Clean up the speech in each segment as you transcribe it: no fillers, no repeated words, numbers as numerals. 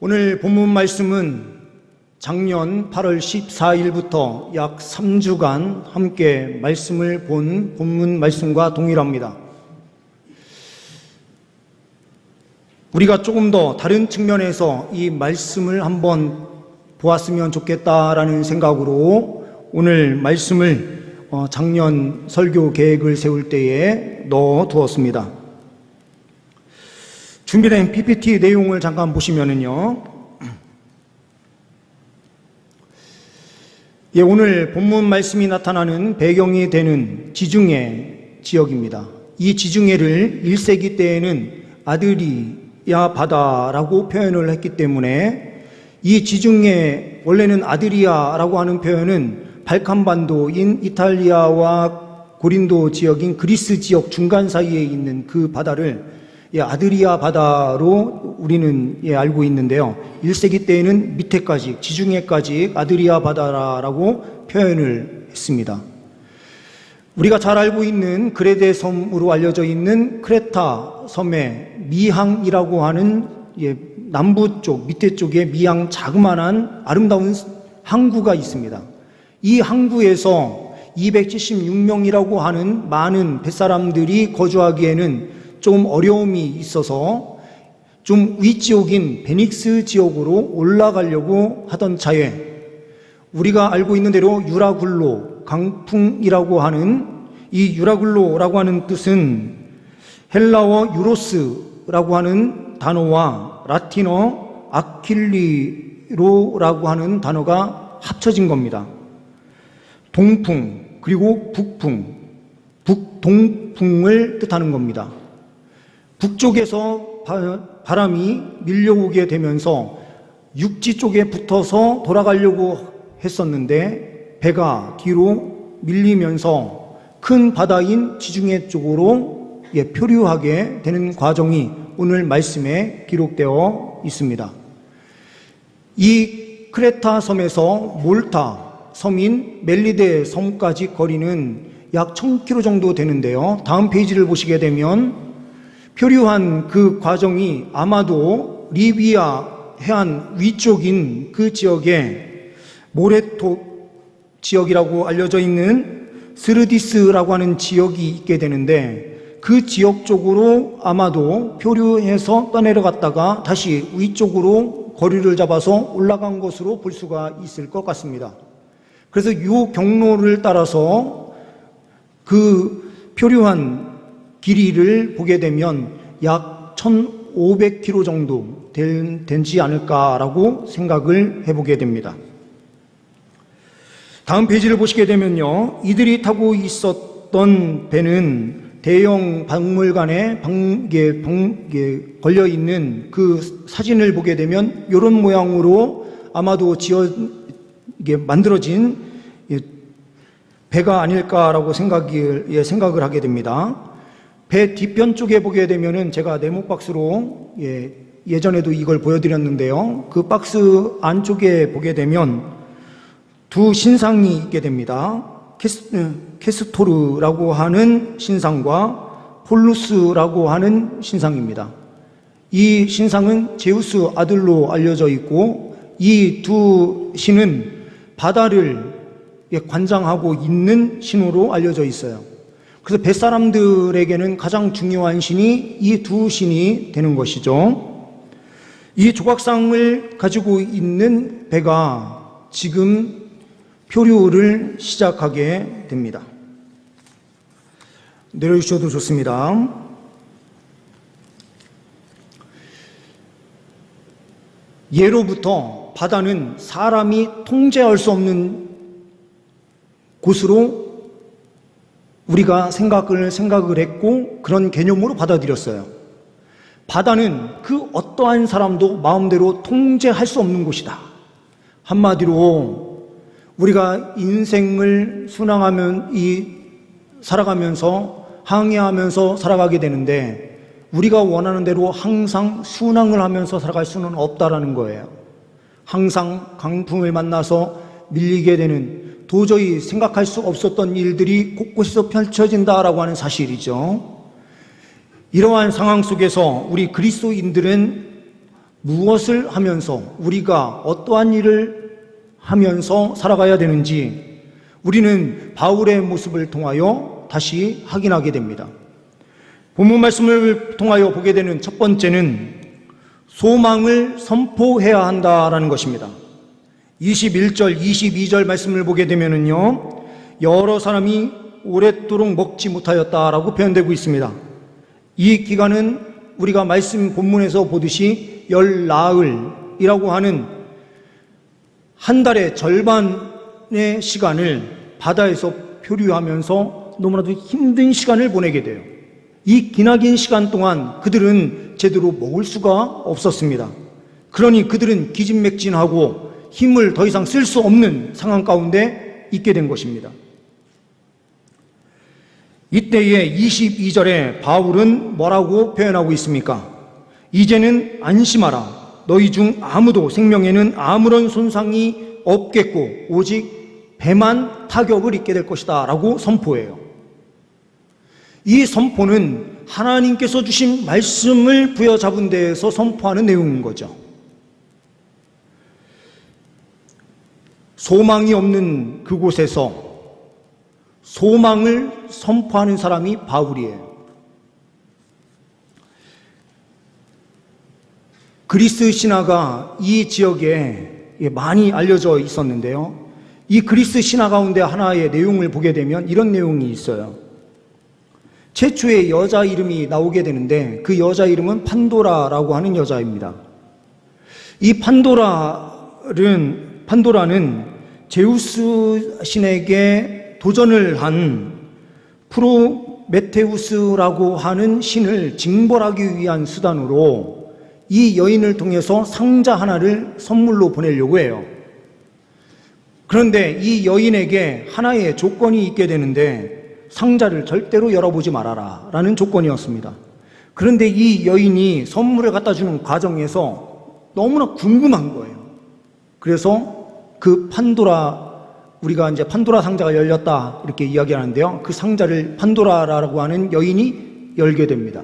오늘 본문 말씀은 작년 8월 14일부터 약 3주간 함께 말씀을 본 본문 말씀과 동일합니다. 우리가 조금 더 다른 측면에서 이 말씀을 한번 보았으면 좋겠다라는 생각으로 오늘 말씀을 작년 설교 계획을 세울 때에 넣어 두었습니다. 준비된 PPT 내용을 잠깐 보시면은요. 오늘 본문 말씀이 나타나는 배경이 되는 지중해 지역입니다. 이 지중해를 1세기 때에는 아드리아 바다라고 표현을 했기 때문에 이 지중해, 원래는 아드리아라고 하는 표현은 발칸반도인 이탈리아와 고린도 지역인 그리스 지역 중간 사이에 있는 그 바다를 아드리아 바다로 우리는 알고 있는데요. 1세기 때에는 밑에까지, 지중해까지 아드리아 바다라고 표현을 했습니다. 우리가 잘 알고 있는 그레데 섬으로 알려져 있는 크레타 섬의 미항이라고 하는 남부 쪽, 밑에 쪽에 미항 자그마한 아름다운 항구가 있습니다. 이 항구에서 276명이라고 하는 많은 뱃사람들이 거주하기에는 좀 어려움이 있어서 좀 위지역인 베닉스 지역으로 올라가려고 하던 차에 우리가 알고 있는 대로 유라굴로, 강풍이라고 하는 이 유라굴로라고 하는 뜻은 헬라어 유로스라고 하는 단어와 라틴어 아킬리로라고 하는 단어가 합쳐진 겁니다. 동풍 그리고 북풍, 북동풍을 뜻하는 겁니다. 북쪽에서 바람이 밀려오게 되면서 육지 쪽에 붙어서 돌아가려고 했었는데 배가 뒤로 밀리면서 큰 바다인 지중해 쪽으로 표류하게 되는 과정이 오늘 말씀에 기록되어 있습니다. 이 크레타 섬에서 몰타 섬인 멜리데 섬까지 거리는 약 1000km 정도 되는데요. 다음 페이지를 보시게 되면 표류한 그 과정이 아마도 리비아 해안 위쪽인 그 지역에 모레토 지역이라고 알려져 있는 스르디스라고 하는 지역이 있게 되는데 그 지역 쪽으로 아마도 표류해서 떠내려갔다가 다시 위쪽으로 거리를 잡아서 올라간 것으로 볼 수가 있을 것 같습니다. 그래서 이 경로를 따라서 그 표류한 길이를 보게 되면 약 1500km 정도 되지 않을까라고 생각을 해보게 됩니다. 다음 페이지를 보시게 되면요. 이들이 타고 있었던 배는 대형 박물관에 걸려있는 그 사진을 보게 되면 이런 모양으로 아마도 만들어진 배가 아닐까라고 생각을 하게 됩니다. 배 뒤편 쪽에 보게 되면은 제가 네모 박스로 예전에도 이걸 보여드렸는데요. 그 박스 안쪽에 보게 되면 두 신상이 있게 됩니다. 캐스토르라고 하는 신상과 폴루스라고 하는 신상입니다. 이 신상은 제우스 아들로 알려져 있고 이 두 신은 바다를 관장하고 있는 신으로 알려져 있어요. 그래서 뱃사람들에게는 가장 중요한 신이 이 두 신이 되는 것이죠. 이 조각상을 가지고 있는 배가 지금 표류를 시작하게 됩니다. 내려주셔도 좋습니다. 예로부터 바다는 사람이 통제할 수 없는 곳으로 우리가 생각을 했고 그런 개념으로 받아들였어요. 바다는 그 어떠한 사람도 마음대로 통제할 수 없는 곳이다. 한마디로 우리가 인생을 살아가면서 항해하면서 살아가게 되는데 우리가 원하는 대로 항상 순항을 하면서 살아갈 수는 없다라는 거예요. 항상 강풍을 만나서 밀리게 되는 도저히 생각할 수 없었던 일들이 곳곳에서 펼쳐진다라고 하는 사실이죠. 이러한 상황 속에서 우리 그리스도인들은 무엇을 하면서, 우리가 어떠한 일을 하면서 살아가야 되는지 우리는 바울의 모습을 통하여 다시 확인하게 됩니다. 본문 말씀을 통하여 보게 되는 첫 번째는 소망을 선포해야 한다라는 것입니다. 21절, 22절 말씀을 보게 되면은요, 여러 사람이 오랫도록 먹지 못하였다라고 표현되고 있습니다. 이 기간은 우리가 말씀 본문에서 보듯이 열나흘이라고 하는 한 달의 절반의 시간을 바다에서 표류하면서 너무나도 힘든 시간을 보내게 돼요. 이 기나긴 시간 동안 그들은 제대로 먹을 수가 없었습니다. 그러니 그들은 기진맥진하고 힘을 더 이상 쓸 수 없는 상황 가운데 있게 된 것입니다. 이때에 22절에 바울은 뭐라고 표현하고 있습니까? 이제는 안심하라. 너희 중 아무도 생명에는 아무런 손상이 없겠고 오직 배만 타격을 입게 될 것이다 라고 선포해요. 이 선포는 하나님께서 주신 말씀을 부여잡은 데에서 선포하는 내용인 거죠. 소망이 없는 그곳에서 소망을 선포하는 사람이 바울이에요. 그리스 신화가 이 지역에 많이 알려져 있었는데요. 이 그리스 신화 가운데 하나의 내용을 보게 되면 이런 내용이 있어요. 최초의 여자 이름이 나오게 되는데 그 여자 이름은 판도라라고 하는 여자입니다. 이 판도라는 제우스 신에게 도전을 한 프로메테우스라고 하는 신을 징벌하기 위한 수단으로 이 여인을 통해서 상자 하나를 선물로 보내려고 해요. 그런데 이 여인에게 하나의 조건이 있게 되는데 상자를 절대로 열어보지 말아라 라는 조건이었습니다. 그런데 이 여인이 선물을 갖다 주는 과정에서 너무나 궁금한 거예요. 그래서 그 우리가 이제 판도라 상자가 열렸다 이렇게 이야기하는데요. 그 상자를 판도라라고 하는 여인이 열게 됩니다.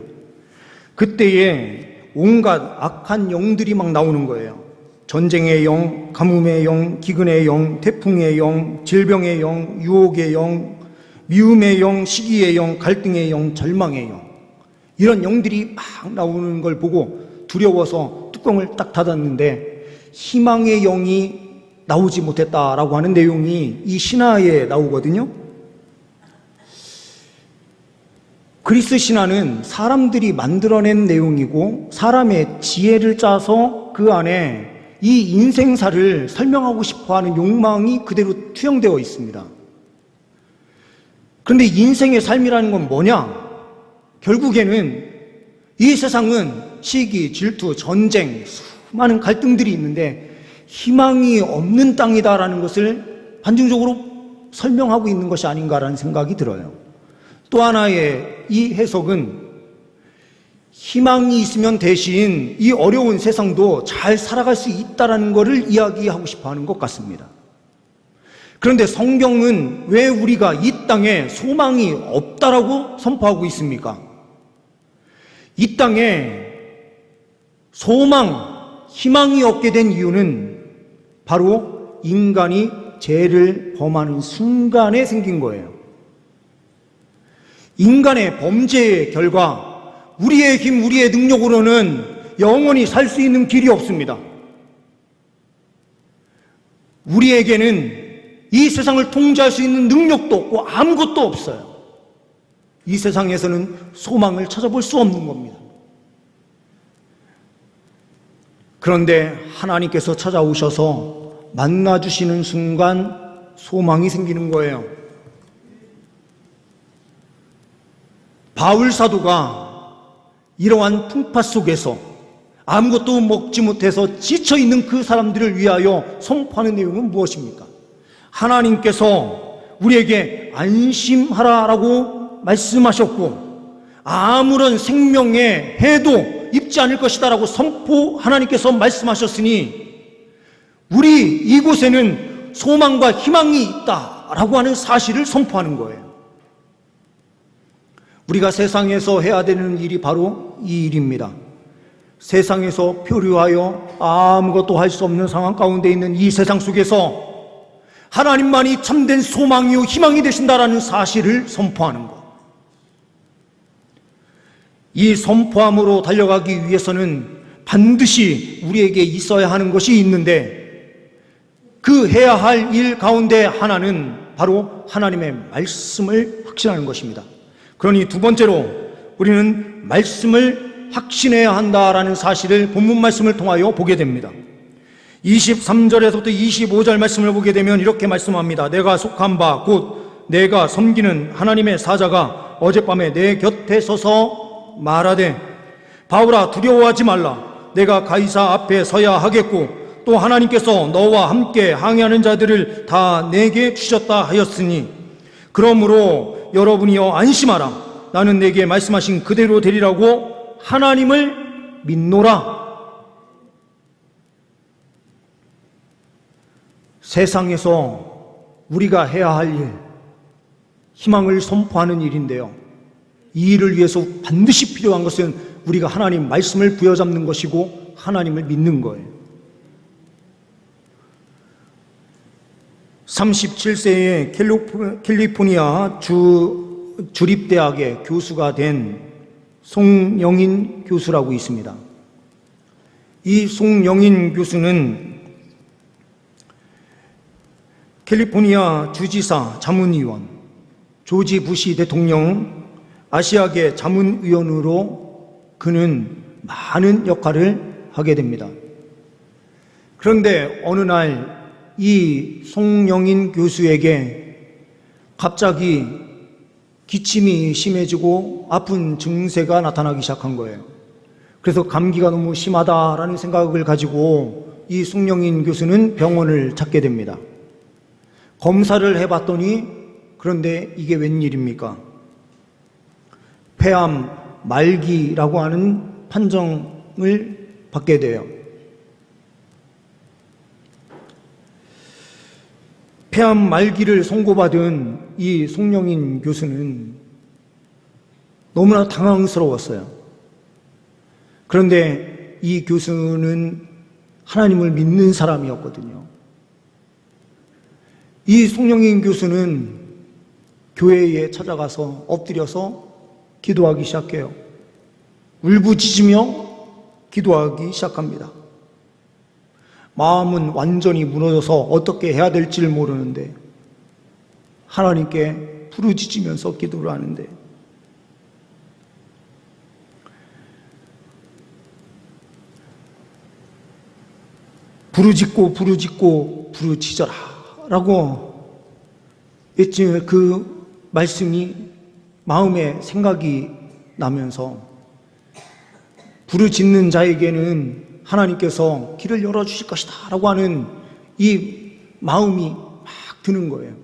그때에 온갖 악한 영들이 막 나오는 거예요. 전쟁의 영, 가뭄의 영, 기근의 영, 태풍의 영, 질병의 영, 유혹의 영, 미움의 영, 시기의 영, 갈등의 영, 절망의 영, 이런 영들이 막 나오는 걸 보고 두려워서 뚜껑을 딱 닫았는데 희망의 영이 나오지 못했다라고 하는 내용이 이 신화에 나오거든요. 그리스 신화는 사람들이 만들어낸 내용이고 사람의 지혜를 짜서 그 안에 이 인생사를 설명하고 싶어하는 욕망이 그대로 투영되어 있습니다. 그런데 인생의 삶이라는 건 뭐냐? 결국에는 이 세상은 시기, 질투, 전쟁, 수많은 갈등들이 있는데 희망이 없는 땅이다라는 것을 반증적으로 설명하고 있는 것이 아닌가라는 생각이 들어요. 또 하나의 이 해석은 희망이 있으면 대신 이 어려운 세상도 잘 살아갈 수 있다라는 것을 이야기하고 싶어 하는 것 같습니다. 그런데 성경은 왜 우리가 이 땅에 소망이 없다라고 선포하고 있습니까? 이 땅에 소망, 희망이 없게 된 이유는 바로 인간이 죄를 범하는 순간에 생긴 거예요. 인간의 범죄의 결과 우리의 힘, 우리의 능력으로는 영원히 살 수 있는 길이 없습니다. 우리에게는 이 세상을 통제할 수 있는 능력도 없고 아무것도 없어요. 이 세상에서는 소망을 찾아볼 수 없는 겁니다. 그런데 하나님께서 찾아오셔서 만나주시는 순간 소망이 생기는 거예요. 바울 사도가 이러한 풍파 속에서 아무것도 먹지 못해서 지쳐있는 그 사람들을 위하여 선포하는 내용은 무엇입니까? 하나님께서 우리에게 안심하라라고 말씀하셨고 아무런 생명의 해도 입지 않을 것이다 라고 하나님께서 말씀하셨으니 우리 이곳에는 소망과 희망이 있다라고 하는 사실을 선포하는 거예요. 우리가 세상에서 해야 되는 일이 바로 이 일입니다. 세상에서 표류하여 아무것도 할 수 없는 상황 가운데 있는 이 세상 속에서 하나님만이 참된 소망이요 희망이 되신다라는 사실을 선포하는 것. 이 선포함으로 달려가기 위해서는 반드시 우리에게 있어야 하는 것이 있는데, 그 해야 할 일 가운데 하나는 바로 하나님의 말씀을 확신하는 것입니다. 그러니 두 번째로 우리는 말씀을 확신해야 한다라는 사실을 본문 말씀을 통하여 보게 됩니다. 23절에서부터 25절 말씀을 보게 되면 이렇게 말씀합니다. 내가 속한 바 곧 내가 섬기는 하나님의 사자가 어젯밤에 내 곁에 서서 말하되, 바울아 두려워하지 말라. 내가 가이사 앞에 서야 하겠고 또 하나님께서 너와 함께 항해하는 자들을 다 내게 주셨다 하였으니 그러므로 여러분이여 안심하라. 나는 내게 말씀하신 그대로 되리라고 하나님을 믿노라. 세상에서 우리가 해야 할 일, 희망을 선포하는 일인데요, 이 일을 위해서 반드시 필요한 것은 우리가 하나님 말씀을 부여잡는 것이고 하나님을 믿는 거예요. 37세에 캘리포니아 주립대학의 교수가 된 송영인 교수라고 있습니다. 이 송영인 교수는 캘리포니아 주지사 자문위원, 조지 부시 대통령 아시아계 자문위원으로 그는 많은 역할을 하게 됩니다. 그런데 어느 날 이 송영인 교수에게 갑자기 기침이 심해지고 아픈 증세가 나타나기 시작한 거예요. 그래서 감기가 너무 심하다라는 생각을 가지고 이 송영인 교수는 병원을 찾게 됩니다. 검사를 해봤더니, 그런데 이게 웬일입니까? 폐암 말기라고 하는 판정을 받게 돼요. 폐암 말기를 선고받은 이 송영인 교수는 너무나 당황스러웠어요. 그런데 이 교수는 하나님을 믿는 사람이었거든요. 이 송영인 교수는 교회에 찾아가서 엎드려서 기도하기 시작해요. 울부짖으며 기도하기 시작합니다. 마음은 완전히 무너져서 어떻게 해야 될지를 모르는데 하나님께 부르짖으면서 기도를 하는데, 부르짖고 부르짖어라 라고 했지. 그 말씀이 마음에 생각이 나면서 부르짖는 자에게는 하나님께서 길을 열어주실 것이다 라고 하는 이 마음이 막 드는 거예요.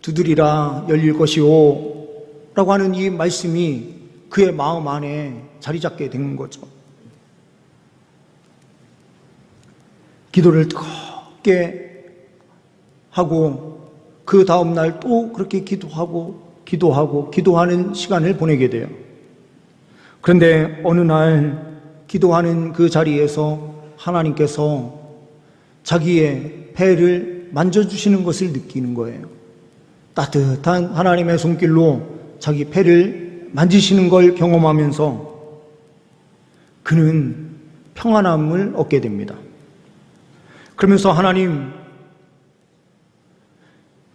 두드리라 열릴 것이오 라고 하는 이 말씀이 그의 마음 안에 자리 잡게 된 거죠. 기도를 뜨겁게 하고 그 다음날 또 그렇게 기도하는 시간을 보내게 돼요. 그런데 어느 날 기도하는 그 자리에서 하나님께서 자기의 폐를 만져주시는 것을 느끼는 거예요. 따뜻한 하나님의 손길로 자기 폐를 만지시는 걸 경험하면서 그는 평안함을 얻게 됩니다. 그러면서 하나님,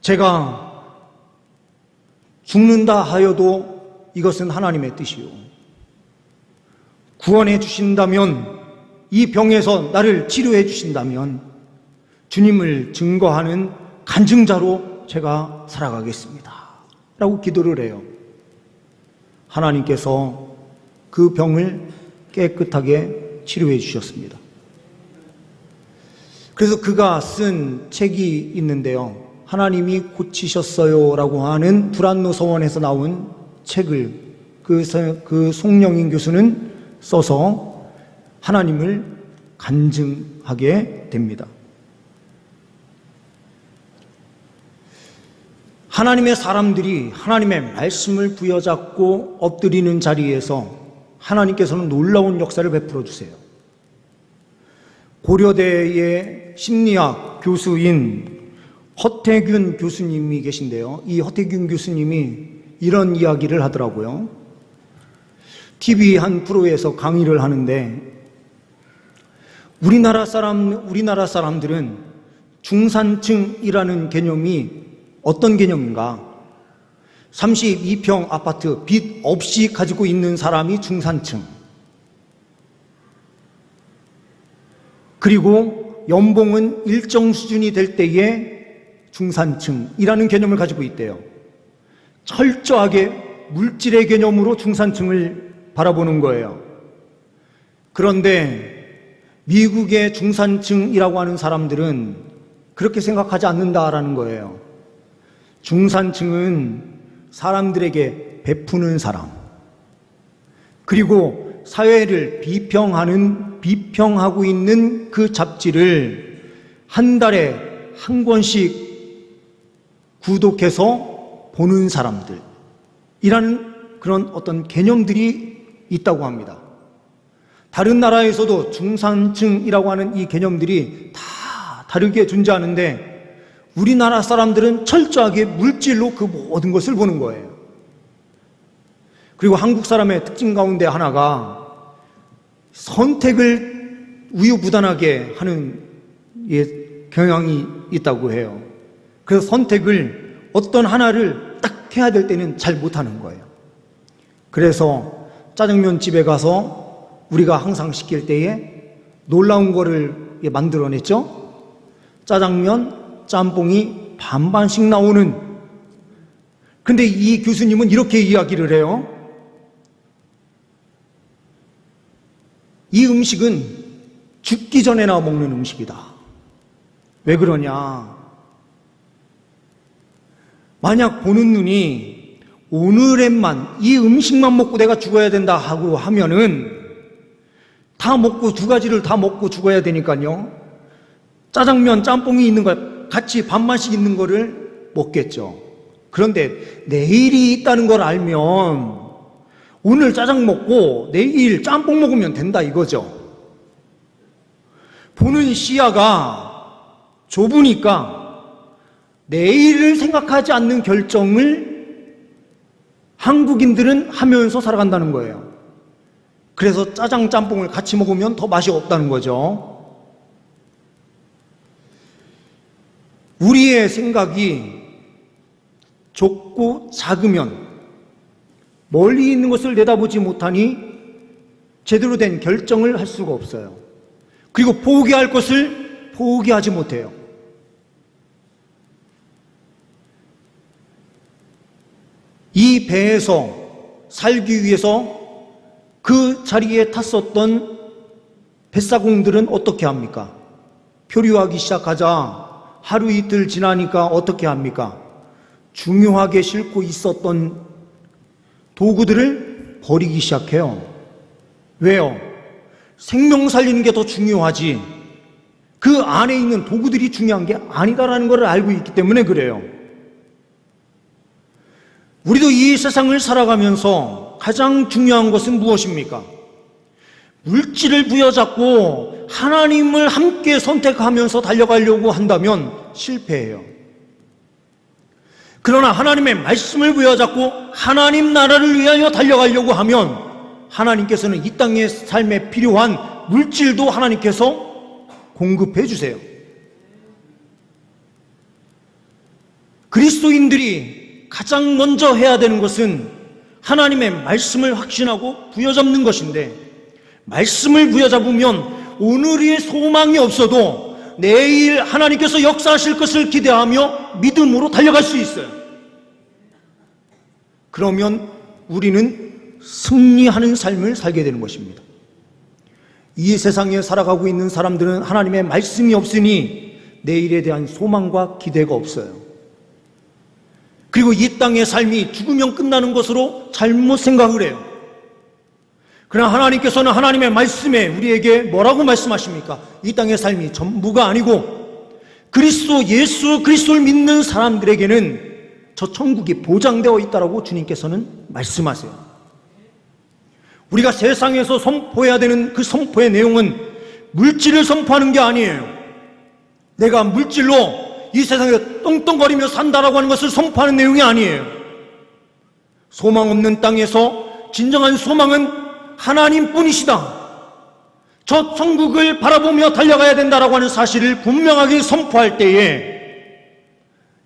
제가 죽는다 하여도 이것은 하나님의 뜻이요. 구원해 주신다면, 이 병에서 나를 치료해 주신다면 주님을 증거하는 간증자로 제가 살아가겠습니다 라고 기도를 해요. 하나님께서 그 병을 깨끗하게 치료해 주셨습니다. 그래서 그가 쓴 책이 있는데요, 하나님이 고치셨어요 라고 하는 불안노 서원에서 나온 책을 그 송영인 교수는 써서 하나님을 간증하게 됩니다. 하나님의 사람들이 하나님의 말씀을 부여잡고 엎드리는 자리에서 하나님께서는 놀라운 역사를 베풀어 주세요. 고려대의 심리학 교수인 허태균 교수님이 계신데요. 이 허태균 교수님이 이런 이야기를 하더라고요. TV 한 프로에서 강의를 하는데 우리나라 사람들은 중산층이라는 개념이 어떤 개념인가? 32평 아파트 빚 없이 가지고 있는 사람이 중산층. 그리고 연봉은 일정 수준이 될 때에 중산층이라는 개념을 가지고 있대요. 철저하게 물질의 개념으로 중산층을 바라보는 거예요. 그런데 미국의 중산층이라고 하는 사람들은 그렇게 생각하지 않는다라는 거예요. 중산층은 사람들에게 베푸는 사람, 그리고 사회를 비평하고 있는 그 잡지를 한 달에 한 권씩 구독해서 보는 사람들이라는 그런 어떤 개념들이 있다고 합니다. 다른 나라에서도 중산층이라고 하는 이 개념들이 다 다르게 존재하는데 우리나라 사람들은 철저하게 물질로 그 모든 것을 보는 거예요. 그리고 한국 사람의 특징 가운데 하나가 선택을 우유부단하게 하는 경향이 있다고 해요. 그래서 선택을 어떤 하나를 딱 해야 될 때는 잘 못하는 거예요. 그래서 짜장면 집에 가서 우리가 항상 시킬 때에 놀라운 거를 만들어냈죠. 짜장면, 짬뽕이 반반씩 나오는. 근데 이 교수님은 이렇게 이야기를 해요. 이 음식은 죽기 전에나 먹는 음식이다. 왜 그러냐? 만약 보는 눈이 오늘에만 이 음식만 먹고 내가 죽어야 된다 하고 하면은 다 먹고 두 가지를 다 먹고 죽어야 되니까요. 짜장면, 짬뽕이 있는 걸 같이 반반씩 있는 거를 먹겠죠. 그런데 내일이 있다는 걸 알면 오늘 짜장 먹고 내일 짬뽕 먹으면 된다 이거죠. 보는 시야가 좁으니까 내일을 생각하지 않는 결정을 한국인들은 하면서 살아간다는 거예요. 그래서 짜장, 짬뽕을 같이 먹으면 더 맛이 없다는 거죠. 우리의 생각이 좁고 작으면 멀리 있는 것을 내다보지 못하니 제대로 된 결정을 할 수가 없어요. 그리고 포기할 것을 포기하지 못해요. 이 배에서 살기 위해서 그 자리에 탔었던 뱃사공들은 어떻게 합니까? 표류하기 시작하자 하루 이틀 지나니까 어떻게 합니까? 중요하게 싣고 있었던 도구들을 버리기 시작해요. 왜요? 생명 살리는 게 더 중요하지 그 안에 있는 도구들이 중요한 게 아니다라는 걸 알고 있기 때문에 그래요. 우리도 이 세상을 살아가면서 가장 중요한 것은 무엇입니까? 물질을 부여잡고 하나님을 함께 선택하면서 달려가려고 한다면 실패해요. 그러나 하나님의 말씀을 부여잡고 하나님 나라를 위하여 달려가려고 하면 하나님께서는 이 땅의 삶에 필요한 물질도 하나님께서 공급해 주세요. 그리스도인들이 가장 먼저 해야 되는 것은 하나님의 말씀을 확신하고 부여잡는 것인데, 말씀을 부여잡으면 오늘의 소망이 없어도 내일 하나님께서 역사하실 것을 기대하며 믿음으로 달려갈 수 있어요. 그러면 우리는 승리하는 삶을 살게 되는 것입니다. 이 세상에 살아가고 있는 사람들은 하나님의 말씀이 없으니 내일에 대한 소망과 기대가 없어요. 그리고 이 땅의 삶이 죽으면 끝나는 것으로 잘못 생각을 해요. 그러나 하나님께서는 하나님의 말씀에 우리에게 뭐라고 말씀하십니까? 이 땅의 삶이 전부가 아니고 예수 그리스도를 믿는 사람들에게는 저 천국이 보장되어 있다라고 주님께서는 말씀하세요. 우리가 세상에서 선포해야 되는 그 선포의 내용은 물질을 선포하는 게 아니에요. 내가 물질로 이 세상에 똥똥거리며 산다라고 하는 것을 선포하는 내용이 아니에요. 소망 없는 땅에서 진정한 소망은 하나님뿐이시다. 저 천국을 바라보며 달려가야 된다라고 하는 사실을 분명하게 선포할 때에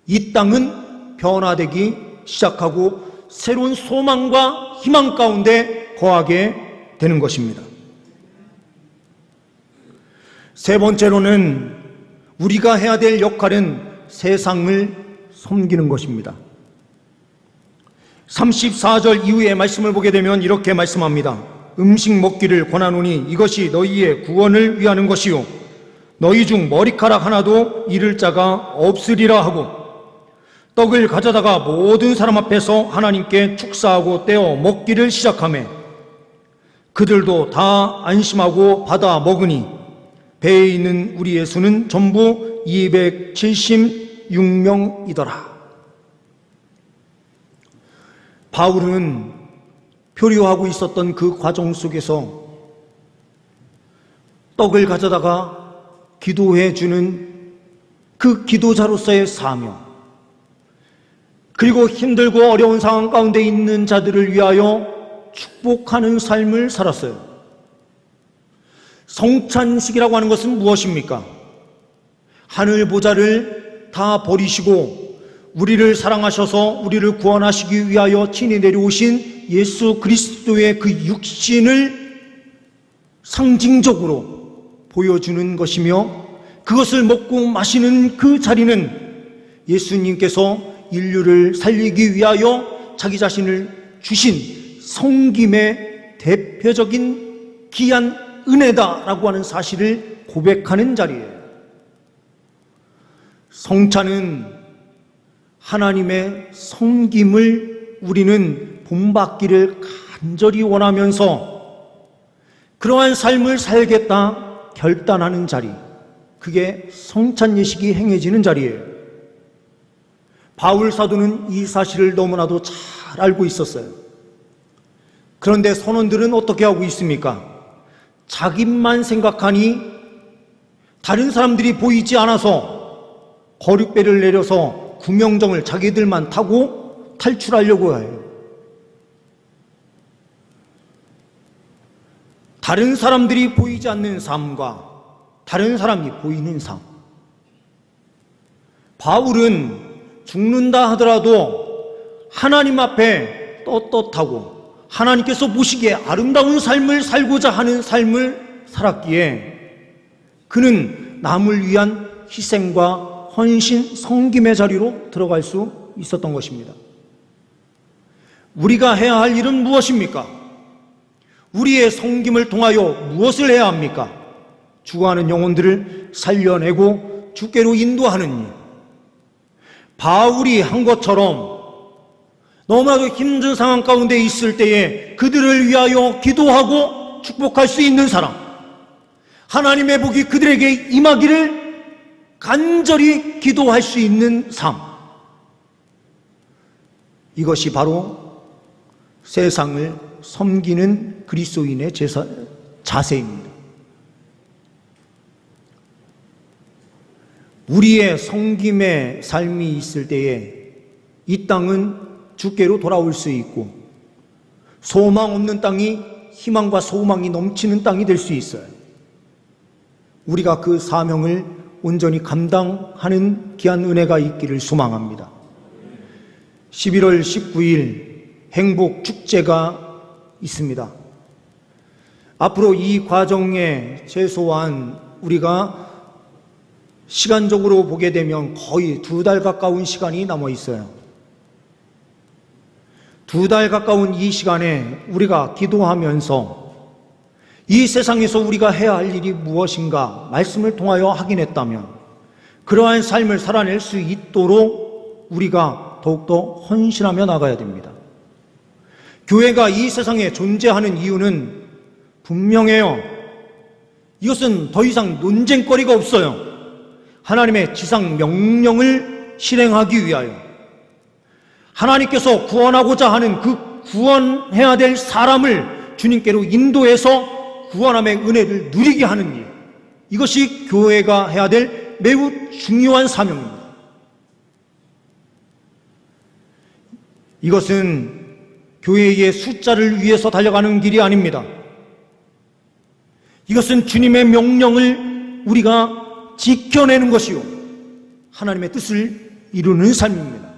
이 땅은 변화되기 시작하고 새로운 소망과 희망 가운데 거하게 되는 것입니다. 세 번째로는 우리가 해야 될 역할은 세상을 섬기는 것입니다. 34절 이후의 말씀을 보게 되면 이렇게 말씀합니다. 음식 먹기를 권하노니 이것이 너희의 구원을 위하는 것이요 너희 중 머리카락 하나도 잃을 자가 없으리라 하고 떡을 가져다가 모든 사람 앞에서 하나님께 축사하고 떼어 먹기를 시작하매 그들도 다 안심하고 받아 먹으니 배에 있는 우리의 수는 전부 276명이더라. 바울은 표류하고 있었던 그 과정 속에서 떡을 가져다가 기도해 주는 그 기도자로서의 사명, 그리고 힘들고 어려운 상황 가운데 있는 자들을 위하여 축복하는 삶을 살았어요. 성찬식이라고 하는 것은 무엇입니까? 하늘 보좌를 다 버리시고 우리를 사랑하셔서 우리를 구원하시기 위하여 친히 내려오신 예수 그리스도의 그 육신을 상징적으로 보여주는 것이며 그것을 먹고 마시는 그 자리는 예수님께서 인류를 살리기 위하여 자기 자신을 주신 성김의 대표적인 귀한 은혜다라고 하는 사실을 고백하는 자리예요. 성찬은 하나님의 섬김을 우리는 본받기를 간절히 원하면서 그러한 삶을 살겠다 결단하는 자리, 그게 성찬 예식이 행해지는 자리예요. 바울 사도는 이 사실을 너무나도 잘 알고 있었어요. 그런데 선원들은 어떻게 하고 있습니까? 자기만 생각하니 다른 사람들이 보이지 않아서 거룩배를 내려서 구명정을 자기들만 타고 탈출하려고 해요. 다른 사람들이 보이지 않는 삶과 다른 사람이 보이는 삶. 바울은 죽는다 하더라도 하나님 앞에 떳떳하고 하나님께서 보시기에 아름다운 삶을 살고자 하는 삶을 살았기에 그는 남을 위한 희생과 헌신, 섬김의 자리로 들어갈 수 있었던 것입니다. 우리가 해야 할 일은 무엇입니까? 우리의 섬김을 통하여 무엇을 해야 합니까? 죽어가는 영혼들을 살려내고 주께로 인도하는 일. 바울이 한 것처럼 너무나도 힘든 상황 가운데 있을 때에 그들을 위하여 기도하고 축복할 수 있는 사람, 하나님의 복이 그들에게 임하기를 간절히 기도할 수 있는 삶, 이것이 바로 세상을 섬기는 그리스도인의 자세입니다. 우리의 섬김의 삶이 있을 때에 이 땅은 주께로 돌아올 수 있고 소망 없는 땅이 희망과 소망이 넘치는 땅이 될 수 있어요. 우리가 그 사명을 온전히 감당하는 귀한 은혜가 있기를 소망합니다. 11월 19일 행복축제가 있습니다. 앞으로 이 과정에 최소한 우리가 시간적으로 보게 되면 거의 2달 가까운 시간이 남아 있어요. 2달 가까운 이 시간에 우리가 기도하면서 이 세상에서 우리가 해야 할 일이 무엇인가 말씀을 통하여 확인했다면 그러한 삶을 살아낼 수 있도록 우리가 더욱더 헌신하며 나가야 됩니다. 교회가 이 세상에 존재하는 이유는 분명해요. 이것은 더 이상 논쟁거리가 없어요. 하나님의 지상 명령을 실행하기 위하여 하나님께서 구원하고자 하는 그 구원해야 될 사람을 주님께로 인도해서 구원함의 은혜를 누리게 하는 일, 이것이 교회가 해야 될 매우 중요한 사명입니다. 이것은 교회의 숫자를 위해서 달려가는 길이 아닙니다. 이것은 주님의 명령을 우리가 지켜내는 것이요, 하나님의 뜻을 이루는 삶입니다.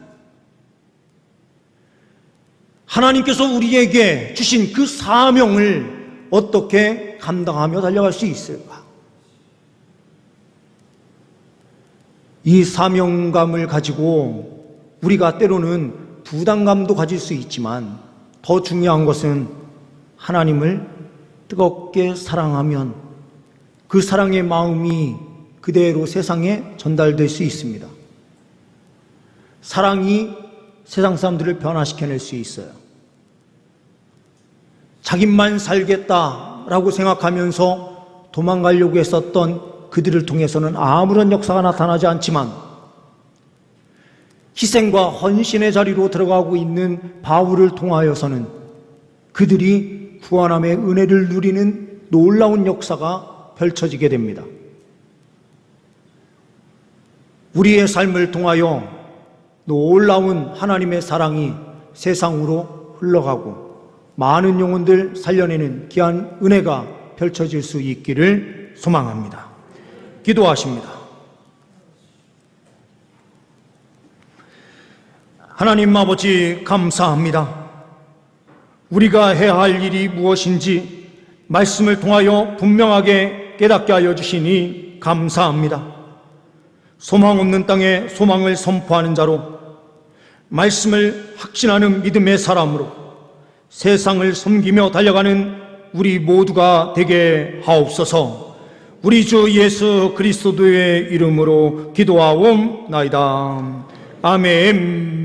하나님께서 우리에게 주신 그 사명을 어떻게 감당하며 달려갈 수 있을까? 이 사명감을 가지고 우리가 때로는 부담감도 가질 수 있지만, 더 중요한 것은 하나님을 뜨겁게 사랑하면 그 사랑의 마음이 그대로 세상에 전달될 수 있습니다. 사랑이 세상 사람들을 변화시켜낼 수 있어요. 자기만 살겠다라고 생각하면서 도망가려고 했었던 그들을 통해서는 아무런 역사가 나타나지 않지만, 희생과 헌신의 자리로 들어가고 있는 바울을 통하여서는 그들이 구원함의 은혜를 누리는 놀라운 역사가 펼쳐지게 됩니다. 우리의 삶을 통하여 놀라운 하나님의 사랑이 세상으로 흘러가고 많은 영혼들 살려내는 귀한 은혜가 펼쳐질 수 있기를 소망합니다. 기도하십니다. 하나님 아버지, 감사합니다. 우리가 해야 할 일이 무엇인지 말씀을 통하여 분명하게 깨닫게 하여 주시니 감사합니다. 소망 없는 땅에 소망을 선포하는 자로, 말씀을 확신하는 믿음의 사람으로 세상을 섬기며 달려가는 우리 모두가 되게 하옵소서. 우리 주 예수 그리스도의 이름으로 기도하옵나이다. 아멘.